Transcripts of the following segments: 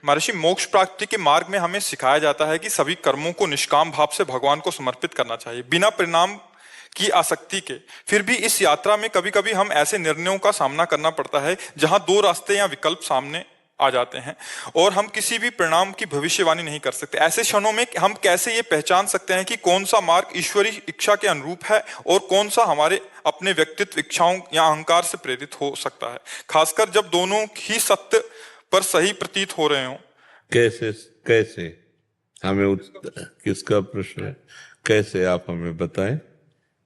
महर्षि, मोक्ष प्राप्ति के मार्ग में हमें सिखाया जाता है कि सभी कर्मों को निष्काम भाव से भगवान को समर्पित करना चाहिए, बिना परिणाम की आसक्ति के। फिर भी इस यात्रा में कभी कभी हम ऐसे निर्णयों का सामना करना पड़ता है जहां दो रास्ते या विकल्प सामने आ जाते हैं और हम किसी भी परिणाम की भविष्यवाणी नहीं कर सकते। ऐसे क्षणों में हम कैसे ये पहचान सकते हैं कि कौन सा मार्ग ईश्वरीय इच्छा के अनुरूप है और कौन सा हमारे अपने व्यक्तित्व इच्छाओं या अहंकार से प्रेरित हो सकता है, खासकर जब दोनों ही सत्य पर सही प्रतीत हो रहे हों? कैसे कैसे हमें किसका प्रश्न है? कैसे आप हमें बताएं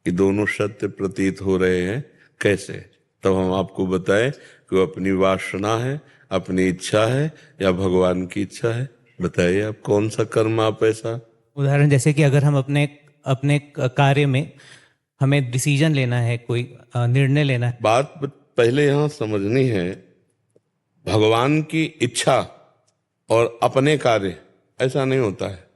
कि दोनों सत्य प्रतीत हो रहे हैं कैसे? तब हम आपको बताएं कि वो अपनी वासना है, अपनी इच्छा है या भगवान की इच्छा है। बताइए आप कौन सा कर्म आप ऐसा। उदाहरण जैसे कि अगर हम अपने अपने कार्य में हमें डिसीजन लेना है, कोई निर्णय लेना है। बात पहले यहाँ समझनी है, भगवान की इच्छा और अपने कार्य ऐसा नहीं होता है।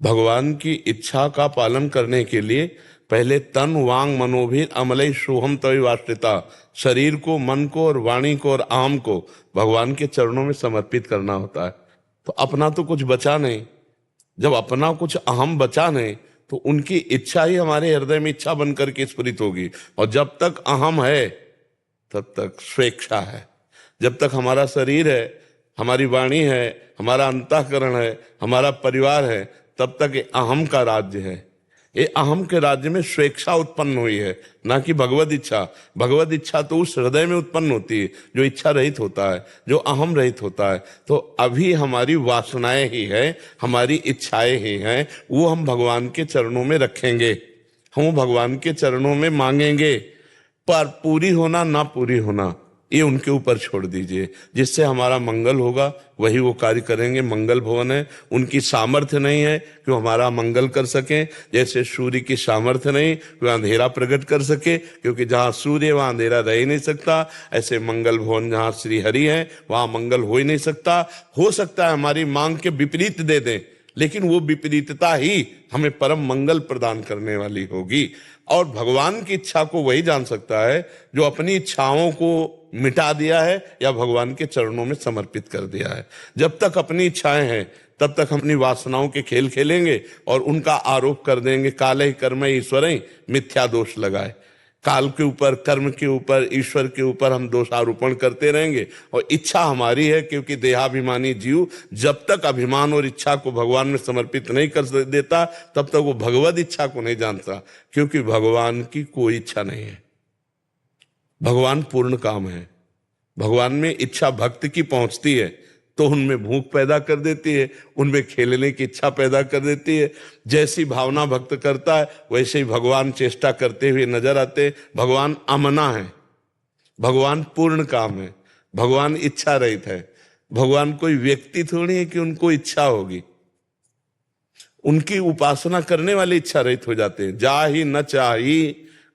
भगवान की इच्छा का पालन करने के लिए पहले तन वांग मनोभीर अमलई सोहम तवि वास्तिता, शरीर को, मन को और वाणी को और आम को भगवान के चरणों में समर्पित करना होता है। तो अपना तो कुछ बचा नहीं। जब अपना कुछ अहम बचा नहीं तो उनकी इच्छा ही हमारे हृदय में इच्छा बनकर के स्फुरित होगी। और जब तक अहम है तब तक स्वेच्छा है। जब तक हमारा शरीर है, हमारी वाणी है, हमारा अंतःकरण है, हमारा परिवार है, तब तक ये अहम का राज्य है। ये अहम के राज्य में स्वेच्छा उत्पन्न हुई है, ना कि भगवद इच्छा। भगवद इच्छा तो उस हृदय में उत्पन्न होती है जो इच्छा रहित होता है, जो अहम रहित होता है। तो अभी हमारी वासनाएं ही है, हमारी इच्छाएं ही हैं, वो हम भगवान के चरणों में रखेंगे, हम भगवान के चरणों में मांगेंगे। पर पूरी होना ना पूरी होना ये उनके ऊपर छोड़ दीजिए। जिससे हमारा मंगल होगा वही वो कार्य करेंगे। मंगल भवन है, उनकी सामर्थ्य नहीं है कि वो हमारा मंगल कर सकें। जैसे सूर्य की सामर्थ्य नहीं कि वह अंधेरा प्रकट कर सके, क्योंकि जहाँ सूर्य वहाँ अंधेरा रह ही नहीं सकता। ऐसे मंगल भवन जहाँ श्री हरि है वहाँ मंगल हो ही नहीं सकता। हो सकता है हमारी मांग के विपरीत दे दें, लेकिन वो विपरीतता ही हमें परम मंगल प्रदान करने वाली होगी। और भगवान की इच्छा को वही जान सकता है जो अपनी इच्छाओं को मिटा दिया है या भगवान के चरणों में समर्पित कर दिया है। जब तक अपनी इच्छाएं हैं तब तक हम अपनी वासनाओं के खेल खेलेंगे और उनका आरोप कर देंगे। काले कर्म ईश्वर मिथ्या दोष लगाए। काल के ऊपर, कर्म के ऊपर, ईश्वर के ऊपर हम दोषारोपण करते रहेंगे। और इच्छा हमारी है, क्योंकि देहाभिमानी जीव जब तक अभिमान और इच्छा को भगवान में समर्पित नहीं कर देता तब तक वो भगवद इच्छा को नहीं जानता, क्योंकि भगवान की कोई इच्छा नहीं है। भगवान पूर्ण काम है। भगवान में इच्छा भक्त की पहुंचती है तो उनमें भूख पैदा कर देती है, उनमें खेलने की इच्छा पैदा कर देती है। जैसी भावना भक्त करता है वैसे ही भगवान चेष्टा करते हुए नजर आते हैं। भगवान अमना है, भगवान पूर्ण काम है, भगवान इच्छा रहित है। भगवान कोई व्यक्ति थोड़ी है कि उनको इच्छा होगी। उनकी उपासना करने वाले इच्छा रहित हो जाते हैं। जा ही न चाही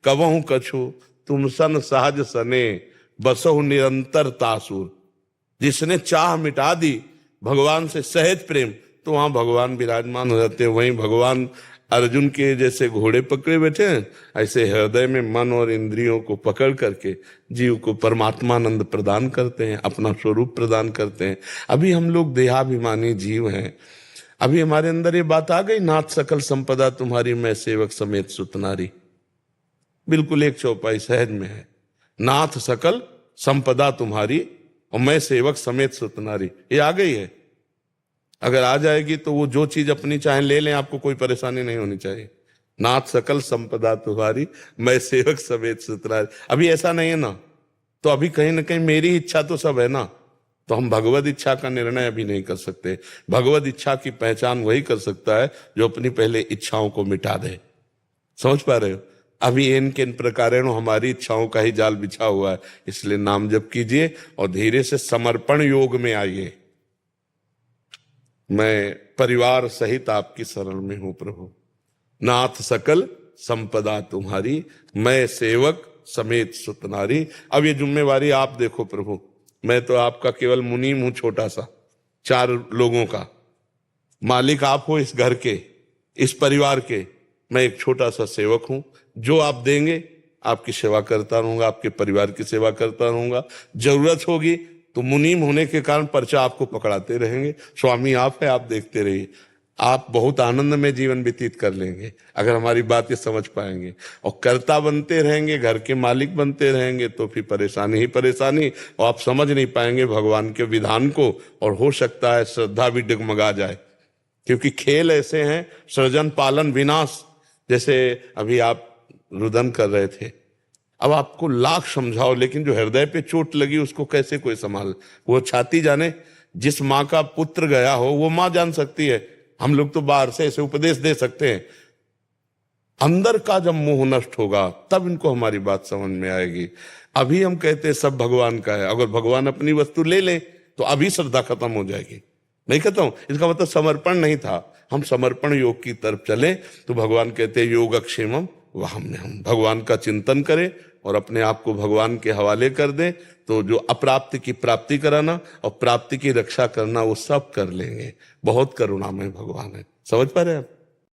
कबहू कछु, तुम सन सहज सने बसहु निरंतर तासुर। जिसने चाह मिटा दी भगवान से सहज प्रेम, तो वहां भगवान विराजमान हो जाते हैं। वहीं भगवान अर्जुन के जैसे घोड़े पकड़े बैठे हैं, ऐसे हृदय में मन और इंद्रियों को पकड़ करके जीव को परमात्मानंद प्रदान करते हैं, अपना स्वरूप प्रदान करते हैं। अभी हम लोग देहाभिमानी जीव हैं। अभी हमारे अंदर ये बात आ गई, नाथ सकल संपदा तुम्हारी, मैं सेवक समेत सुतनारी। बिल्कुल एक चौपाई सहज में है, नाथ सकल संपदा तुम्हारी और मैं सेवक समेत सुतनारी। ये आ गई है। अगर आ जाएगी तो वो जो चीज अपनी चाहे ले लें, आपको कोई परेशानी नहीं होनी चाहिए। नाथ सकल संपदा तुम्हारी, मैं सेवक समेत सुतनारी। अभी ऐसा नहीं है ना, तो अभी कहीं ना कहीं मेरी इच्छा तो सब है ना, तो हम भगवद इच्छा का निर्णय अभी नहीं कर सकते। भगवद इच्छा की पहचान वही कर सकता है जो अपनी पहले इच्छाओं को मिटा दे। समझ पा रहे हो? अभी इन किन प्रकारेण हमारी इच्छाओं का ही जाल बिछा हुआ है। इसलिए नाम जप कीजिए और धीरे से समर्पण योग में आइए। मैं परिवार सहित आपकी शरण में हूं प्रभु। नाथ सकल संपदा तुम्हारी, मैं सेवक समेत सुतनारी। अब ये जिम्मेवारी आप देखो प्रभु। मैं तो आपका केवल मुनीम हूं, छोटा सा, 4 लोगों का मालिक आप हो, इस घर के, इस परिवार के। मैं एक छोटा सा सेवक हूं। जो आप देंगे आपकी सेवा करता रहूंगा, आपके परिवार की सेवा करता रहूंगा। जरूरत होगी तो मुनीम होने के कारण पर्चा आपको पकड़ाते रहेंगे। स्वामी आप है, आप देखते रहिए, आप बहुत आनंद में जीवन व्यतीत कर लेंगे अगर हमारी बात ये समझ पाएंगे। और कर्ता बनते रहेंगे, घर के मालिक बनते रहेंगे, तो फिर परेशानी ही परेशानी, और आप समझ नहीं पाएंगे भगवान के विधान को, और हो सकता है श्रद्धा भी डगमगा जाए। क्योंकि खेल ऐसे हैं, सृजन पालन विनाश, जैसे अभी आप रुदन कर रहे थे, अब आपको लाख समझाओ लेकिन जो हृदय पे चोट लगी उसको कैसे कोई संभाल, वो छाती जाने। जिस माँ का पुत्र गया हो वो माँ जान सकती है, हम लोग तो बाहर से ऐसे उपदेश दे सकते हैं। अंदर का जब मोह नष्ट होगा तब इनको हमारी बात समझ में आएगी। अभी हम कहते हैं सब भगवान का है, अगर भगवान अपनी वस्तु ले लें तो अभी श्रद्धा खत्म हो जाएगी। नहीं कहता हूं, इसका मतलब समर्पण नहीं था। हम समर्पण योग की तरफ चले तो भगवान कहते हैं योगक्षेमम वहम में, हम भगवान का चिंतन करें और अपने आप को भगवान के हवाले कर दें, तो जो अप्राप्ति की प्राप्ति कराना और प्राप्ति की रक्षा करना वो सब कर लेंगे। बहुत करुणामय भगवान है, समझ पा रहे हैं आप।